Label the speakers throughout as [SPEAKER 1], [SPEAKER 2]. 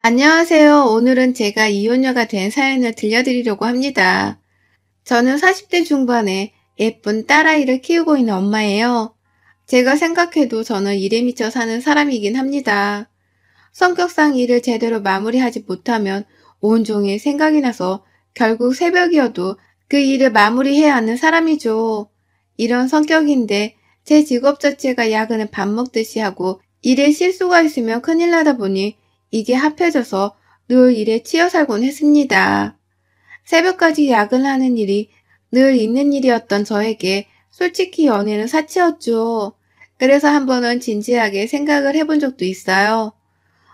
[SPEAKER 1] 안녕하세요. 오늘은 제가 이혼녀가 된 사연을 들려드리려고 합니다. 저는 40대 중반에 예쁜 딸아이를 키우고 있는 엄마예요. 제가 생각해도 저는 일에 미쳐 사는 사람이긴 합니다. 성격상 일을 제대로 마무리하지 못하면 온종일 생각이 나서 결국 새벽이어도 그 일을 마무리해야 하는 사람이죠. 이런 성격인데 제 직업 자체가 야근을 밥 먹듯이 하고 일에 실수가 있으면 큰일 나다 보니 이게 합해져서 늘 일에 치여 살곤 했습니다. 새벽까지 야근하는 일이 늘 있는 일이었던 저에게 솔직히 연애는 사치였죠. 그래서 한 번은 진지하게 생각을 해본 적도 있어요.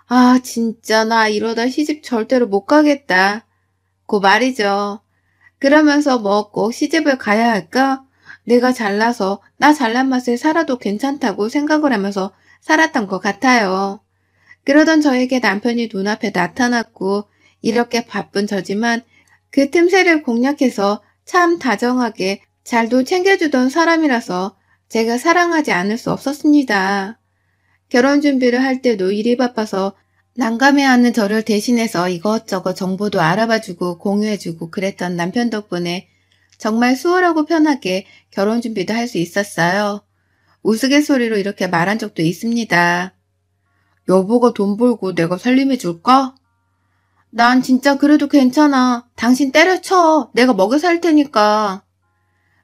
[SPEAKER 1] 아, 진짜 나 이러다 시집 절대로 못 가겠다. 고 말이죠. 그러면서 뭐 꼭 시집을 가야 할까? 내가 잘나서 나 잘난 맛에 살아도 괜찮다고 생각을 하면서 살았던 것 같아요. 그러던 저에게 남편이 눈앞에 나타났고 이렇게 바쁜 저지만 그 틈새를 공략해서 참 다정하게 잘도 챙겨주던 사람이라서 제가 사랑하지 않을 수 없었습니다. 결혼 준비를 할 때도 일이 바빠서 난감해하는 저를 대신해서 이것저것 정보도 알아봐주고 공유해주고 그랬던 남편 덕분에 정말 수월하고 편하게 결혼 준비도 할 수 있었어요. 우스갯소리로 이렇게 말한 적도 있습니다. 여보가 돈 벌고 내가 살림해줄까? 난 진짜 그래도 괜찮아. 당신 때려쳐. 내가 먹여 살 테니까.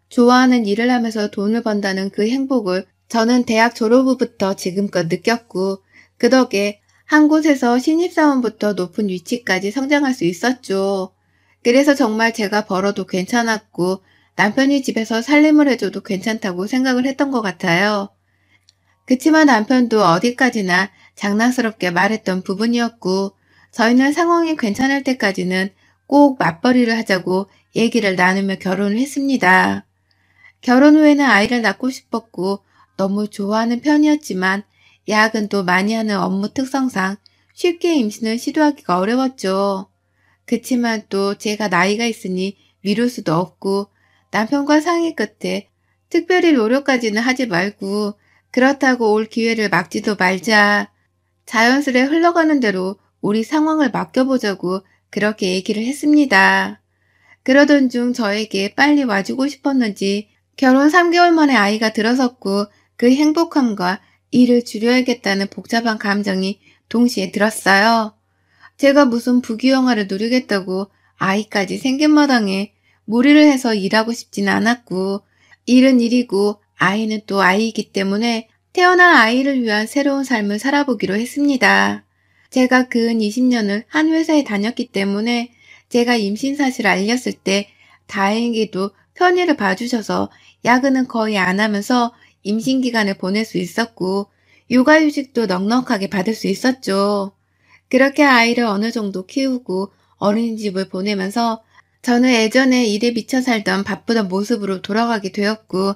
[SPEAKER 1] 좋아하는 일을 하면서 돈을 번다는 그 행복을 저는 대학 졸업 후부터 지금껏 느꼈고 그 덕에 한 곳에서 신입사원부터 높은 위치까지 성장할 수 있었죠. 그래서 정말 제가 벌어도 괜찮았고 남편이 집에서 살림을 해줘도 괜찮다고 생각을 했던 것 같아요. 그치만 남편도 어디까지나 장난스럽게 말했던 부분이었고 저희는 상황이 괜찮을 때까지는 꼭 맞벌이를 하자고 얘기를 나누며 결혼을 했습니다. 결혼 후에는 아이를 낳고 싶었고 너무 좋아하는 편이었지만 야근도 많이 하는 업무 특성상 쉽게 임신을 시도하기가 어려웠죠. 그치만 또 제가 나이가 있으니 미룰 수도 없고 남편과 상의 끝에 특별히 노력까지는 하지 말고 그렇다고 올 기회를 막지도 말자. 자연스레 흘러가는 대로 우리 상황을 맡겨보자고 그렇게 얘기를 했습니다. 그러던 중 저에게 빨리 와주고 싶었는지 결혼 3개월 만에 아이가 들어섰고 그 행복함과 일을 줄여야겠다는 복잡한 감정이 동시에 들었어요. 제가 무슨 부귀영화를 누리겠다고 아이까지 생긴 마당에 무리를 해서 일하고 싶진 않았고 일은 일이고 아이는 또 아이이기 때문에 태어난 아이를 위한 새로운 삶을 살아보기로 했습니다. 제가 근 20년을 한 회사에 다녔기 때문에 제가 임신 사실을 알렸을 때 다행히도 편의를 봐주셔서 야근은 거의 안 하면서 임신 기간을 보낼 수 있었고 육아휴직도 넉넉하게 받을 수 있었죠. 그렇게 아이를 어느 정도 키우고 어린이집을 보내면서 저는 예전에 일에 미쳐 살던 바쁘던 모습으로 돌아가게 되었고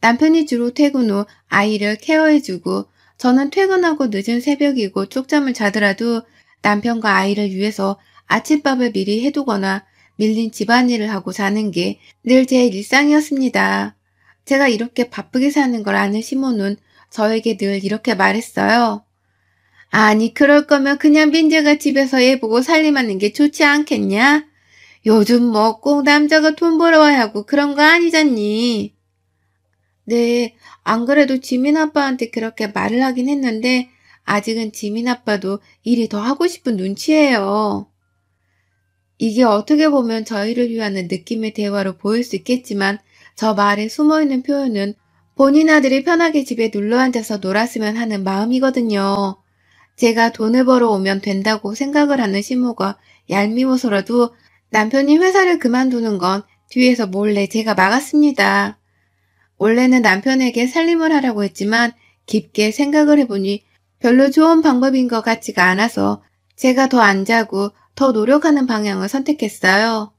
[SPEAKER 1] 남편이 주로 퇴근 후 아이를 케어해주고 저는 퇴근하고 늦은 새벽이고 쪽잠을 자더라도 남편과 아이를 위해서 아침밥을 미리 해두거나 밀린 집안일을 하고 자는 게 늘 제 일상이었습니다. 제가 이렇게 바쁘게 사는 걸 아는 시모는 저에게 늘 이렇게 말했어요. 아니 그럴 거면 그냥 민재가 집에서 애 보고 살림하는 게 좋지 않겠냐? 요즘 뭐 꼭 남자가 돈 벌어야 하고 그런 거 아니잖니. 네, 안 그래도 지민 아빠한테 그렇게 말을 하긴 했는데 아직은 지민 아빠도 일이 더 하고 싶은 눈치예요. 이게 어떻게 보면 저희를 위하는 느낌의 대화로 보일 수 있겠지만 저 말에 숨어있는 표현은 본인 아들이 편하게 집에 눌러앉아서 놀았으면 하는 마음이거든요. 제가 돈을 벌어오면 된다고 생각을 하는 시모가 얄미워서라도 남편이 회사를 그만두는 건 뒤에서 몰래 제가 막았습니다. 원래는 남편에게 살림을 하라고 했지만 깊게 생각을 해보니 별로 좋은 방법인 것 같지가 않아서 제가 더 안 자고 더 노력하는 방향을 선택했어요.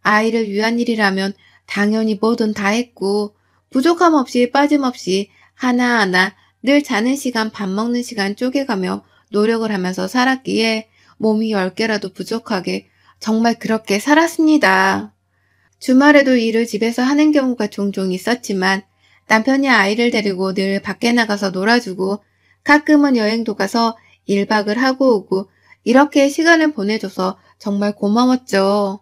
[SPEAKER 1] 아이를 위한 일이라면 당연히 뭐든 다 했고 부족함 없이 빠짐없이 하나하나 늘 자는 시간 밥 먹는 시간 쪼개가며 노력을 하면서 살았기에 몸이 10개라도 부족하게 정말 그렇게 살았습니다. 주말에도 일을 집에서 하는 경우가 종종 있었지만 남편이 아이를 데리고 늘 밖에 나가서 놀아주고 가끔은 여행도 가서 1박을 하고 오고 이렇게 시간을 보내줘서 정말 고마웠죠.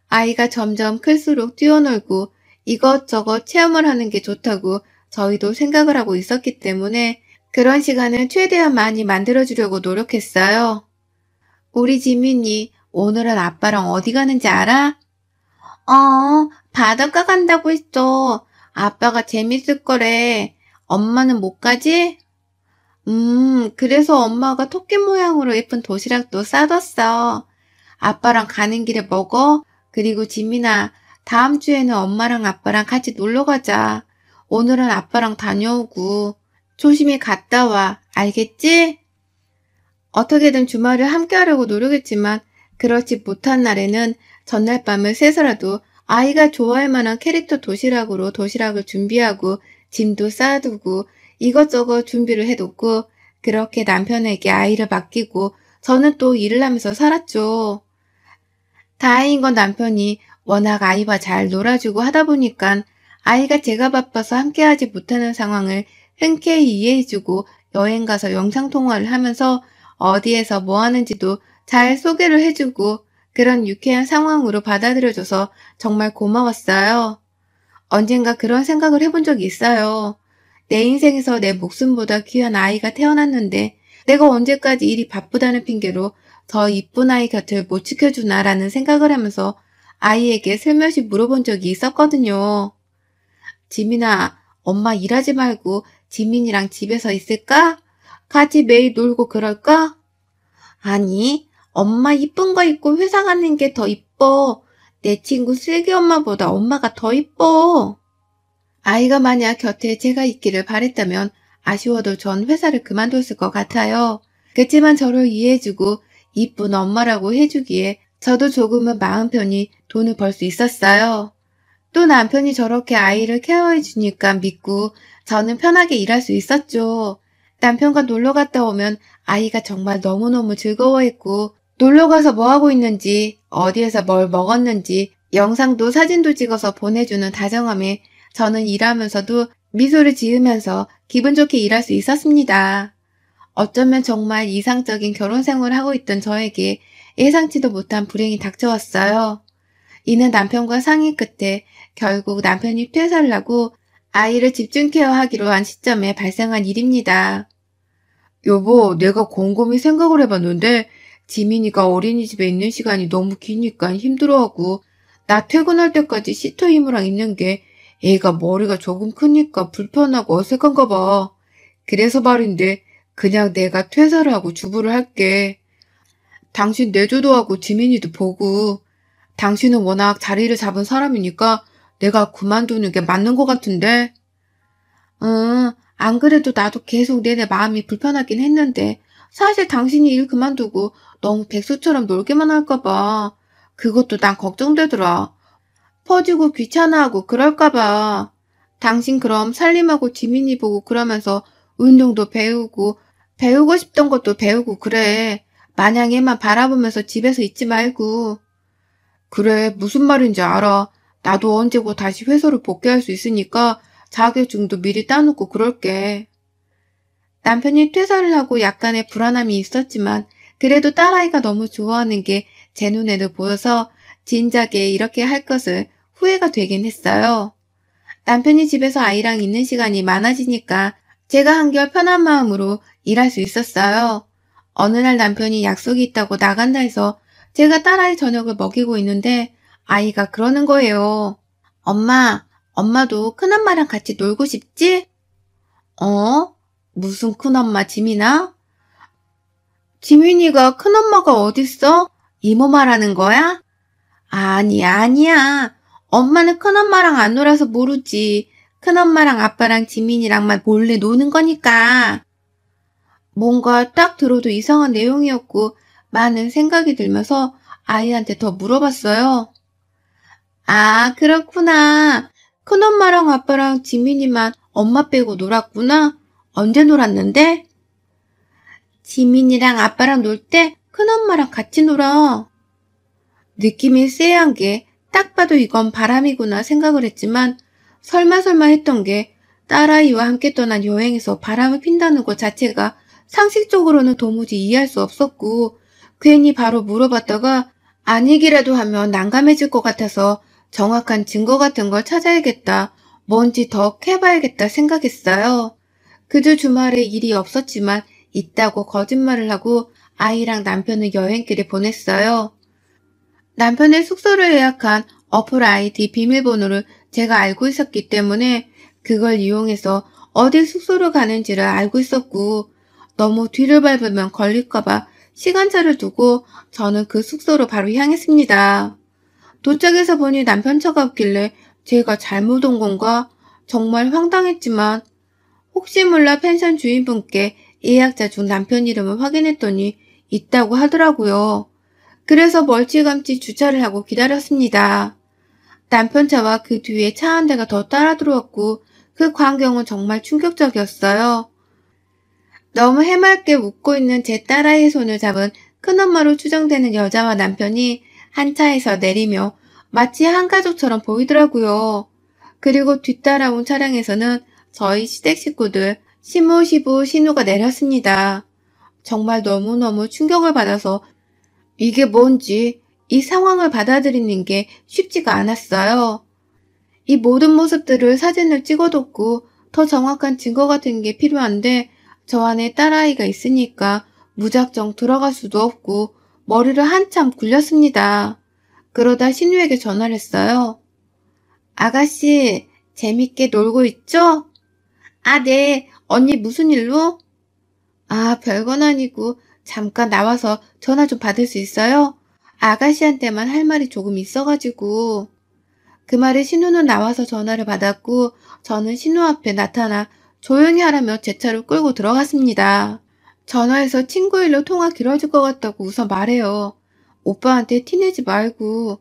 [SPEAKER 1] 아이가 점점 클수록 뛰어놀고 이것저것 체험을 하는 게 좋다고 저희도 생각을 하고 있었기 때문에 그런 시간을 최대한 많이 만들어주려고 노력했어요. 우리 지민이 오늘은 아빠랑 어디 가는지 알아? 바닷가 간다고 했어. 아빠가 재밌을 거래. 엄마는 못 가지? 그래서 엄마가 토끼 모양으로 예쁜 도시락도 싸뒀어. 아빠랑 가는 길에 먹어. 그리고 지민아, 다음 주에는 엄마랑 아빠랑 같이 놀러 가자. 오늘은 아빠랑 다녀오고. 조심히 갔다 와. 알겠지? 어떻게든 주말을 함께 하려고 노력했지만 그렇지 못한 날에는 전날 밤을 새서라도 아이가 좋아할 만한 캐릭터 도시락으로 도시락을 준비하고 짐도 싸두고 이것저것 준비를 해놓고 그렇게 남편에게 아이를 맡기고 저는 또 일을 하면서 살았죠. 다행인 건 남편이 워낙 아이와 잘 놀아주고 하다 보니까 아이가 제가 바빠서 함께하지 못하는 상황을 흔쾌히 이해해주고 여행 가서 영상통화를 하면서 어디에서 뭐 하는지도 잘 소개를 해주고 그런 유쾌한 상황으로 받아들여줘서 정말 고마웠어요. 언젠가 그런 생각을 해본 적이 있어요. 내 인생에서 내 목숨보다 귀한 아이가 태어났는데 내가 언제까지 일이 바쁘다는 핑계로 더 이쁜 아이 곁을 못 지켜주나라는 생각을 하면서 아이에게 슬며시 물어본 적이 있었거든요. 지민아, 엄마 일하지 말고 지민이랑 집에서 있을까? 같이 매일 놀고 그럴까? 아니, 엄마 이쁜 거 입고 회사 가는 게 더 이뻐. 내 친구 슬기 엄마보다 엄마가 더 이뻐. 아이가 만약 곁에 제가 있기를 바랬다면 아쉬워도 전 회사를 그만뒀을 것 같아요. 그치만 저를 이해해주고 이쁜 엄마라고 해주기에 저도 조금은 마음 편히 돈을 벌 수 있었어요. 또 남편이 저렇게 아이를 케어해주니까 믿고 저는 편하게 일할 수 있었죠. 남편과 놀러 갔다 오면 아이가 정말 너무너무 즐거워했고 놀러 가서 뭐 하고 있는지 어디에서 뭘 먹었는지 영상도 사진도 찍어서 보내주는 다정함에 저는 일하면서도 미소를 지으면서 기분 좋게 일할 수 있었습니다. 어쩌면 정말 이상적인 결혼 생활을 하고 있던 저에게 예상치도 못한 불행이 닥쳐왔어요. 이는 남편과 상의 끝에 결국 남편이 퇴사를 하고 아이를 집중 케어하기로 한 시점에 발생한 일입니다. 여보, 내가 곰곰이 생각을 해봤는데 지민이가 어린이집에 있는 시간이 너무 기니까 힘들어하고 나 퇴근할 때까지 시터 이모랑 있는 게 애가 머리가 조금 크니까 불편하고 어색한가 봐. 그래서 말인데 그냥 내가 퇴사를 하고 주부를 할게. 당신 내조도 하고 지민이도 보고 당신은 워낙 자리를 잡은 사람이니까 내가 그만두는 게 맞는 것 같은데. 안 그래도 나도 계속 내내 마음이 불편하긴 했는데 사실 당신이 일 그만두고 너무 백수처럼 놀기만 할까 봐. 그것도 난 걱정되더라. 퍼지고 귀찮아하고 그럴까 봐. 당신 그럼 살림하고 지민이 보고 그러면서 운동도 배우고 싶던 것도 배우고 그래. 마냥 얘만 바라보면서 집에서 있지 말고. 그래, 무슨 말인지 알아. 나도 언제고 다시 회사로 복귀할 수 있으니까 자격증도 미리 따놓고 그럴게. 남편이 퇴사를 하고 약간의 불안함이 있었지만 그래도 딸아이가 너무 좋아하는 게 제 눈에도 보여서 진작에 이렇게 할 것을 후회가 되긴 했어요. 남편이 집에서 아이랑 있는 시간이 많아지니까 제가 한결 편한 마음으로 일할 수 있었어요. 어느 날 남편이 약속이 있다고 나간다 해서 제가 딸아이 저녁을 먹이고 있는데 아이가 그러는 거예요. 엄마, 엄마도 큰엄마랑 같이 놀고 싶지? 무슨 큰엄마 지민아? 지민이가 큰엄마가 어딨어? 이모 말하는 거야? 아니야. 엄마는 큰엄마랑 안 놀아서 모르지. 큰엄마랑 아빠랑 지민이랑만 몰래 노는 거니까. 뭔가 딱 들어도 이상한 내용이었고 많은 생각이 들면서 아이한테 더 물어봤어요. 아, 그렇구나. 큰엄마랑 아빠랑 지민이만 엄마 빼고 놀았구나. 언제 놀았는데? 지민이랑 아빠랑 놀 때 큰엄마랑 같이 놀아. 느낌이 쎄한 게 딱 봐도 이건 바람이구나 생각을 했지만 설마 했던 게 딸아이와 함께 떠난 여행에서 바람을 핀다는 것 자체가 상식적으로는 도무지 이해할 수 없었고 괜히 바로 물어봤다가 아니기라도 하면 난감해질 것 같아서 정확한 증거 같은 걸 찾아야겠다. 뭔지 더 캐봐야겠다 생각했어요. 그주 주말에 일이 없었지만 있다고 거짓말을 하고 아이랑 남편을 여행길에 보냈어요. 남편의 숙소를 예약한 어플 아이디 비밀번호를 제가 알고 있었기 때문에 그걸 이용해서 어디 숙소로 가는지를 알고 있었고 너무 뒤를 밟으면 걸릴까봐 시간차를 두고 저는 그 숙소로 바로 향했습니다. 도착해서 보니 남편 차가 없길래 제가 잘못 온 건가? 정말 황당했지만 혹시 몰라 펜션 주인분께 예약자 중 남편 이름을 확인했더니 있다고 하더라고요. 그래서 멀찌감치 주차를 하고 기다렸습니다. 남편 차와 그 뒤에 차 한 대가 더 따라 들어왔고 그 광경은 정말 충격적이었어요. 너무 해맑게 웃고 있는 제 딸아이의 손을 잡은 큰엄마로 추정되는 여자와 남편이 한 차에서 내리며 마치 한 가족처럼 보이더라고요. 그리고 뒤따라온 차량에서는 저희 시댁 식구들 시모, 시부, 신우가 내렸습니다. 정말 너무너무 충격을 받아서 이게 뭔지 이 상황을 받아들이는 게 쉽지가 않았어요. 이 모든 모습들을 사진을 찍어뒀고 더 정확한 증거 같은 게 필요한데 저 안에 딸아이가 있으니까 무작정 들어갈 수도 없고 머리를 한참 굴렸습니다. 그러다 신우에게 전화를 했어요. 아가씨, 재밌게 놀고 있죠? 아, 네. 언니 무슨 일로? 아, 별건 아니고 잠깐 나와서 전화 좀 받을 수 있어요? 아가씨한테만 할 말이 조금 있어가지고. 그 말에 신우는 나와서 전화를 받았고 저는 신우 앞에 나타나 조용히 하라며 제 차로 끌고 들어갔습니다. 전화해서 친구 일로 통화 길어질 것 같다고 우선 말해요. 오빠한테 티내지 말고.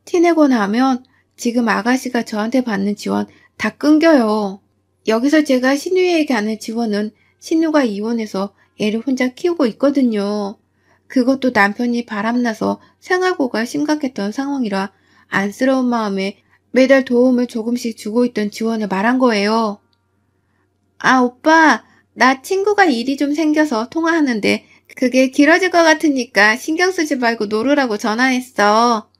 [SPEAKER 1] 티내거나 하면 지금 아가씨가 저한테 받는 지원 다 끊겨요. 여기서 제가 신우에게 하는 지원은 신우가 이혼해서 애를 혼자 키우고 있거든요. 그것도 남편이 바람나서 생활고가 심각했던 상황이라 안쓰러운 마음에 매달 도움을 조금씩 주고 있던 지원을 말한 거예요. 아, 오빠, 나 친구가 일이 좀 생겨서 통화하는데 그게 길어질 것 같으니까 신경 쓰지 말고 놀으라고 전화했어.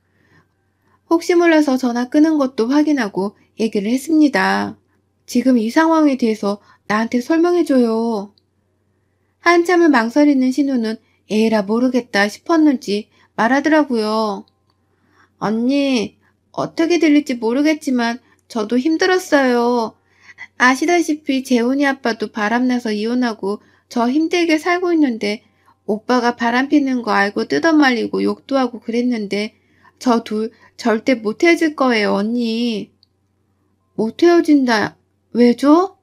[SPEAKER 1] 혹시 몰라서 전화 끄는 것도 확인하고 얘기를 했습니다. 지금 이 상황에 대해서 나한테 설명해줘요. 한참을 망설이는 신우는 에라 모르겠다 싶었는지 말하더라고요. 언니, 어떻게 들릴지 모르겠지만 저도 힘들었어요. 아시다시피 재훈이 아빠도 바람나서 이혼하고 저 힘들게 살고 있는데 오빠가 바람 피는 거 알고 뜯어말리고 욕도 하고 그랬는데 저 둘 절대 못 헤어질 거예요, 언니. 못 헤어진다. 왜죠?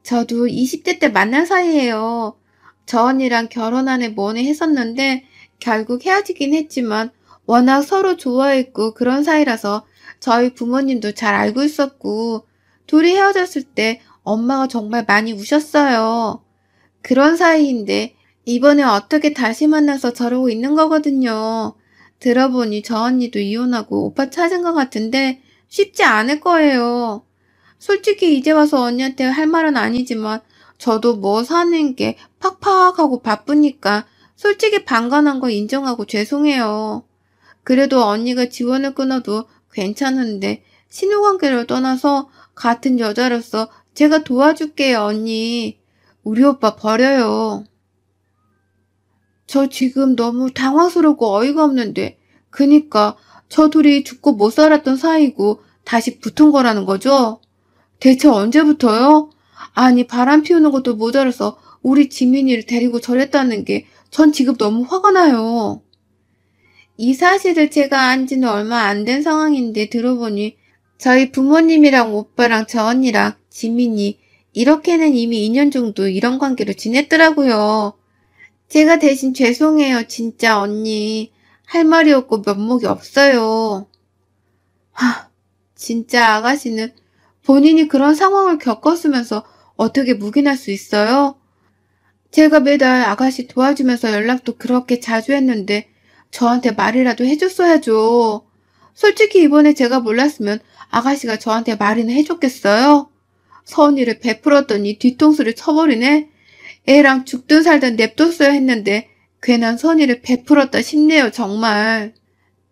[SPEAKER 1] 저도 20대 때 만난 사이예요. 저 언니랑 결혼 안에 뭐니 했었는데 결국 헤어지긴 했지만 워낙 서로 좋아했고 그런 사이라서 저희 부모님도 잘 알고 있었고 둘이 헤어졌을 때 엄마가 정말 많이 우셨어요. 그런 사이인데 이번에 어떻게 다시 만나서 저러고 있는 거거든요. 들어보니 저 언니도 이혼하고 오빠 찾은 것 같은데 쉽지 않을 거예요. 솔직히 이제 와서 언니한테 할 말은 아니지만 저도 뭐 사는 게 팍팍하고 바쁘니까 솔직히 방관한 거 인정하고 죄송해요. 그래도 언니가 지원을 끊어도 괜찮은데 신우관계를 떠나서 같은 여자로서 제가 도와줄게요, 언니. 우리 오빠 버려요. 저 지금 너무 당황스럽고 어이가 없는데 그니까 저 둘이 죽고 못 살았던 사이고 다시 붙은 거라는 거죠? 대체 언제부터요? 아니 바람 피우는 것도 모자라서 우리 지민이를 데리고 저랬다는 게 전 지금 너무 화가 나요. 이 사실을 제가 안 지는 얼마 안 된 상황인데 들어보니 저희 부모님이랑 오빠랑 저 언니랑 지민이 이렇게는 이미 2년 정도 이런 관계로 지냈더라고요. 제가 대신 죄송해요, 진짜 언니. 할 말이 없고 면목이 없어요. 진짜 아가씨는 본인이 그런 상황을 겪었으면서 어떻게 묵인할 수 있어요? 제가 매달 아가씨 도와주면서 연락도 그렇게 자주 했는데 저한테 말이라도 해줬어야죠. 솔직히 이번에 제가 몰랐으면 아가씨가 저한테 말이나 해줬겠어요? 선의를 베풀었더니 뒤통수를 쳐버리네? 애랑 죽든 살든 냅뒀어야 했는데 괜한 선의를 베풀었다 싶네요, 정말.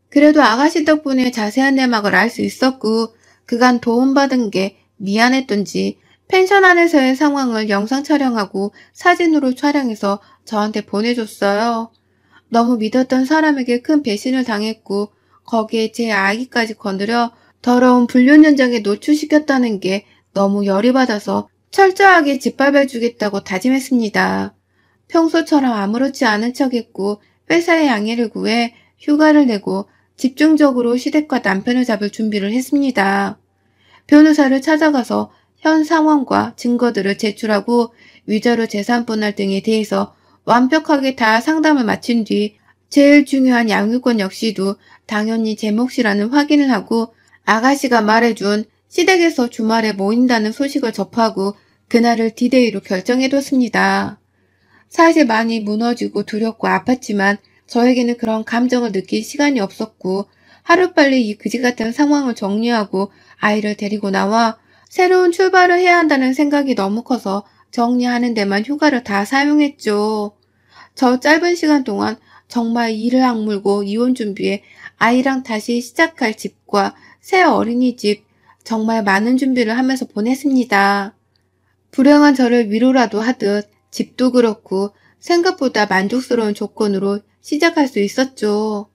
[SPEAKER 1] 그래도 아가씨 덕분에 자세한 내막을 알 수 있었고 그간 도움받은 게 미안했던지 펜션 안에서의 상황을 영상 촬영하고 사진으로 촬영해서 저한테 보내줬어요. 너무 믿었던 사람에게 큰 배신을 당했고 거기에 제 아기까지 건드려 더러운 불륜 현장에 노출시켰다는 게 너무 열이 받아서 철저하게 짓밟아주겠다고 다짐했습니다. 평소처럼 아무렇지 않은 척했고 회사에 양해를 구해 휴가를 내고 집중적으로 시댁과 남편을 잡을 준비를 했습니다. 변호사를 찾아가서 현 상황과 증거들을 제출하고 위자료 재산 분할 등에 대해서 완벽하게 다 상담을 마친 뒤 제일 중요한 양육권 역시도 당연히 제 몫이라는 확인을 하고 아가씨가 말해준 시댁에서 주말에 모인다는 소식을 접하고 그날을 디데이로 결정해뒀습니다. 사실 많이 무너지고 두렵고 아팠지만 저에게는 그런 감정을 느낄 시간이 없었고 하루빨리 이 그지 같은 상황을 정리하고 아이를 데리고 나와 새로운 출발을 해야 한다는 생각이 너무 커서 정리하는 데만 휴가를 다 사용했죠. 저 짧은 시간 동안 정말 이를 악물고 이혼 준비에 아이랑 다시 시작할 집과 새 어린이집 정말 많은 준비를 하면서 보냈습니다. 불행한 저를 위로라도 하듯 집도 그렇고 생각보다 만족스러운 조건으로 시작할 수 있었죠.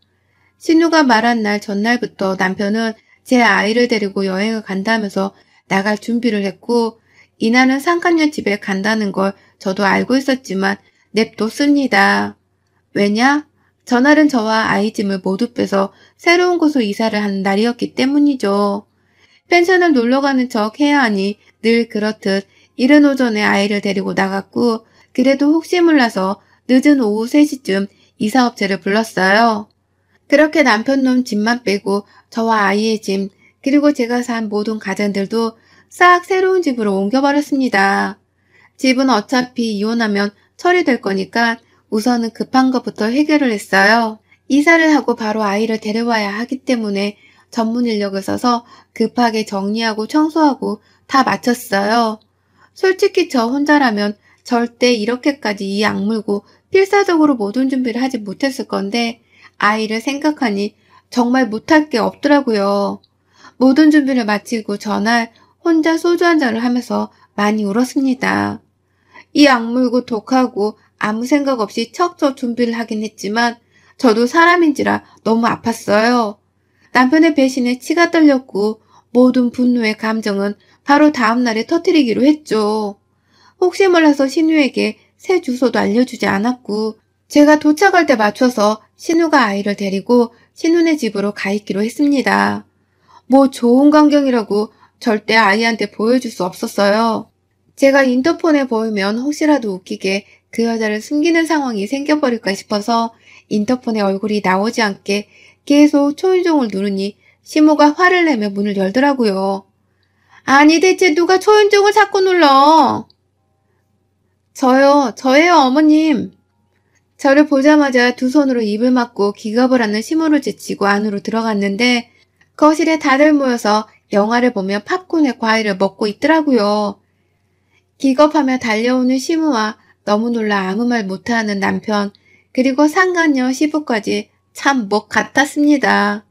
[SPEAKER 1] 신우가 말한 날 전날부터 남편은 제 아이를 데리고 여행을 간다면서 나갈 준비를 했고 이날은 상간녀 집에 간다는 걸 저도 알고 있었지만 냅뒀습니다. 왜냐? 전날은 저와 아이 짐을 모두 빼서 새로운 곳으로 이사를 하는 날이었기 때문이죠. 펜션을 놀러가는 척 해야 하니 늘 그렇듯 이른 오전에 아이를 데리고 나갔고 그래도 혹시 몰라서 늦은 오후 3시쯤 이사업체를 불렀어요. 그렇게 남편놈 짐만 빼고 저와 아이의 짐 그리고 제가 산 모든 가전들도 싹 새로운 집으로 옮겨버렸습니다. 집은 어차피 이혼하면 처리될 거니까 우선은 급한 것부터 해결을 했어요. 이사를 하고 바로 아이를 데려와야 하기 때문에 전문 인력을 써서 급하게 정리하고 청소하고 다 마쳤어요. 솔직히 저 혼자라면 절대 이렇게까지 이 악물고 필사적으로 모든 준비를 하지 못했을 건데 아이를 생각하니 정말 못할 게 없더라고요. 모든 준비를 마치고 전날 혼자 소주 한 잔을 하면서 많이 울었습니다. 이 악물고 독하고 아무 생각 없이 척척 준비를 하긴 했지만 저도 사람인지라 너무 아팠어요. 남편의 배신에 치가 떨렸고 모든 분노의 감정은 바로 다음날에 터뜨리기로 했죠. 혹시 몰라서 신우에게 새 주소도 알려주지 않았고 제가 도착할 때 맞춰서 신우가 아이를 데리고 신우네 집으로 가 있기로 했습니다. 뭐 좋은 광경이라고 절대 아이한테 보여줄 수 없었어요. 제가 인터폰에 보이면 혹시라도 웃기게 그 여자를 숨기는 상황이 생겨버릴까 싶어서 인터폰에 얼굴이 나오지 않게 계속 초인종을 누르니 시모가 화를 내며 문을 열더라고요. 아니 대체 누가 초인종을 자꾸 눌러? 저예요 어머님. 저를 보자마자 두 손으로 입을 막고 기겁을 하는 시모를 제치고 안으로 들어갔는데 거실에 다들 모여서 영화를 보며 팝콘에 과일을 먹고 있더라고요. 기겁하며 달려오는 시모와 너무 놀라 아무 말 못하는 남편 그리고 상간녀 시부까지 참 목 같았습니다.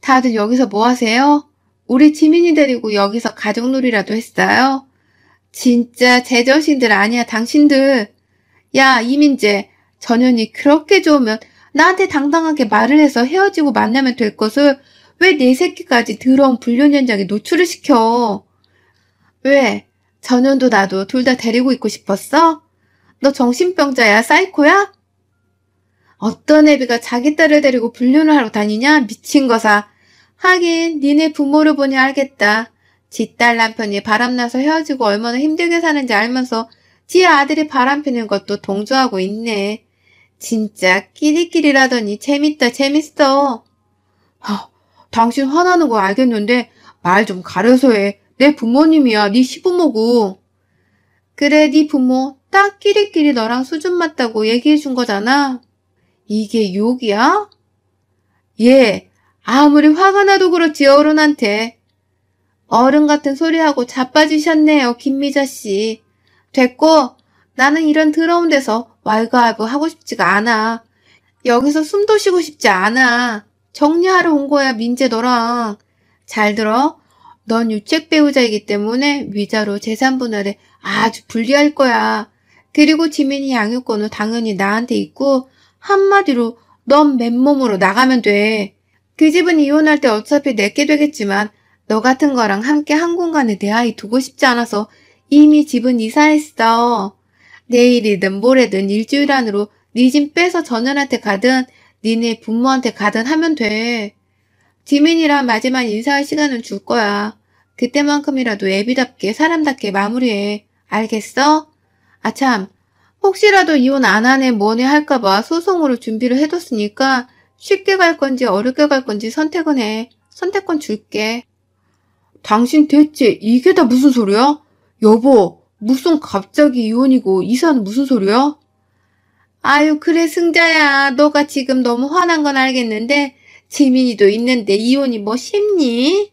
[SPEAKER 1] 다들 여기서 뭐 하세요? 우리 지민이 데리고 여기서 가족놀이라도 했어요? 진짜 제정신들 아니야 당신들. 야 이민재 전현이 그렇게 좋으면 나한테 당당하게 말을 해서 헤어지고 만나면 될 것을 왜 내 새끼까지 더러운 불륜 현장에 노출을 시켜? 왜? 전현도 나도 둘 다 데리고 있고 싶었어? 너 정신병자야? 사이코야? 어떤 애비가 자기 딸을 데리고 불륜을 하러 다니냐? 미친 거사. 하긴 니네 부모를 보니 알겠다. 지 딸 남편이 바람나서 헤어지고 얼마나 힘들게 사는지 알면서 지 아들이 바람피는 것도 동조하고 있네. 진짜 끼리끼리라더니 재밌다 재밌어. 당신 화나는 거 알겠는데 말 좀 가려서 해. 내 부모님이야. 네 시부모고. 그래 네 부모 딱 끼리끼리 너랑 수준 맞다고 얘기해 준 거잖아. 이게 욕이야? 예. 아무리 화가 나도 그렇지 어른한테. 어른 같은 소리하고 자빠지셨네요 김미자씨. 됐고 나는 이런 더러운 데서 왈가왈부 하고 싶지가 않아. 여기서 숨도 쉬고 싶지 않아. 정리하러 온 거야, 민재 너랑. 잘 들어. 넌 유책 배우자이기 때문에 위자료 재산 분할에 아주 불리할 거야. 그리고 지민이 양육권은 당연히 나한테 있고 한마디로 넌 맨몸으로 나가면 돼. 그 집은 이혼할 때 어차피 내게 되겠지만 너 같은 거랑 함께 한 공간에 내 아이 두고 싶지 않아서 이미 집은 이사했어. 내일이든 모레든 일주일 안으로 네 집 빼서 전현한테 가든 니네 부모한테 가든 하면 돼. 지민이랑 마지막 인사할 시간을 줄 거야. 그때만큼이라도 애비답게 사람답게 마무리해. 알겠어? 아참, 혹시라도 이혼 안 하네 뭐네 할까봐 소송으로 준비를 해뒀으니까 쉽게 갈 건지 어렵게 갈 건지 선택은 해. 선택권 줄게. 당신 대체 이게 다 무슨 소리야? 여보, 무슨 갑자기 이혼이고 이사는 무슨 소리야? 아유, 그래, 승자야. 너가 지금 너무 화난 건 알겠는데, 지민이도 있는데 이혼이 뭐 쉽니?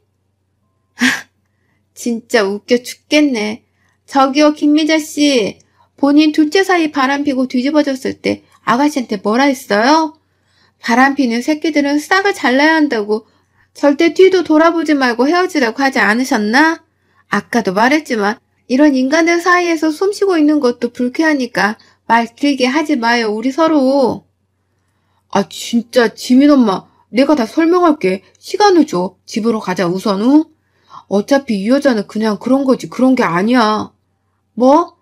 [SPEAKER 1] 진짜 웃겨 죽겠네. 저기요, 김미자 씨. 본인 둘째 사이 바람피고 뒤집어졌을 때 아가씨한테 뭐라 했어요? 바람피는 새끼들은 싹을 잘라야 한다고 절대 뒤도 돌아보지 말고 헤어지라고 하지 않으셨나? 아까도 말했지만 이런 인간들 사이에서 숨쉬고 있는 것도 불쾌하니까 말 길게 하지 마요, 우리 서로. 아, 진짜 지민 엄마, 내가 다 설명할게. 시간을 줘. 집으로 가자, 우선, 응? 어차피 이 여자는 그냥 그런 거지, 그런 게 아니야. 뭐?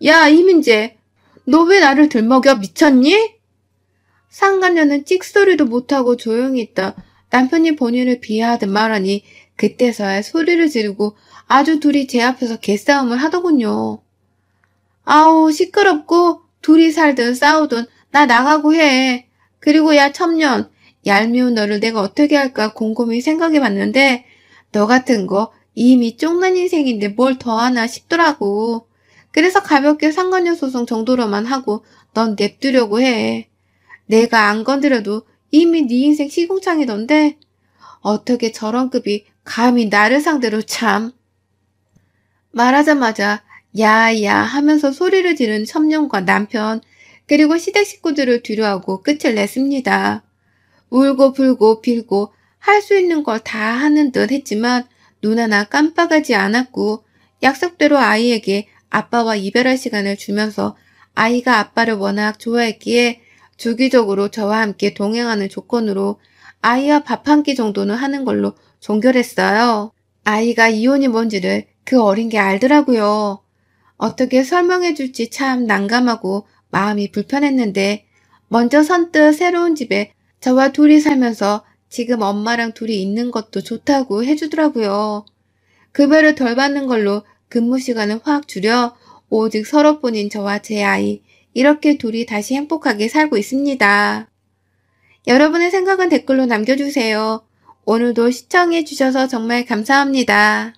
[SPEAKER 1] 야, 이민재, 너 왜 나를 들먹여? 미쳤니? 상간녀는 찍소리도 못하고 조용히 있다 남편이 본인을 비하하듯 말하니 그때서야 소리를 지르고 아주 둘이 제 앞에서 개싸움을 하더군요. 아우, 시끄럽고 둘이 살든 싸우든 나 나가고 해. 그리고 야, 첨년, 얄미운 너를 내가 어떻게 할까 곰곰이 생각해봤는데 너 같은 거 이미 쪽난 인생인데 뭘 더 하나 싶더라고. 그래서 가볍게 상간녀 소송 정도로만 하고 넌 냅두려고 해. 내가 안 건드려도 이미 네 인생 시궁창이던데 어떻게 저런 급이 감히 나를 상대로 참. 말하자마자 야야 하면서 소리를 지른 첨년과 남편 그리고 시댁 식구들을 뒤로하고 끝을 냈습니다. 울고 불고 빌고 할 수 있는 걸 다 하는 듯 했지만 눈 하나 깜빡하지 않았고 약속대로 아이에게 아빠와 이별할 시간을 주면서 아이가 아빠를 워낙 좋아했기에 주기적으로 저와 함께 동행하는 조건으로 아이와 밥 한 끼 정도는 하는 걸로 종결했어요. 아이가 이혼이 뭔지를 그 어린 게 알더라고요. 어떻게 설명해 줄지 참 난감하고 마음이 불편했는데 먼저 선뜻 새로운 집에 저와 둘이 살면서 지금 엄마랑 둘이 있는 것도 좋다고 해주더라고요. 급여를 덜 받는 걸로 근무 시간을 확 줄여 오직 서로뿐인 저와 제 아이 이렇게 둘이 다시 행복하게 살고 있습니다. 여러분의 생각은 댓글로 남겨주세요. 오늘도 시청해 주셔서 정말 감사합니다.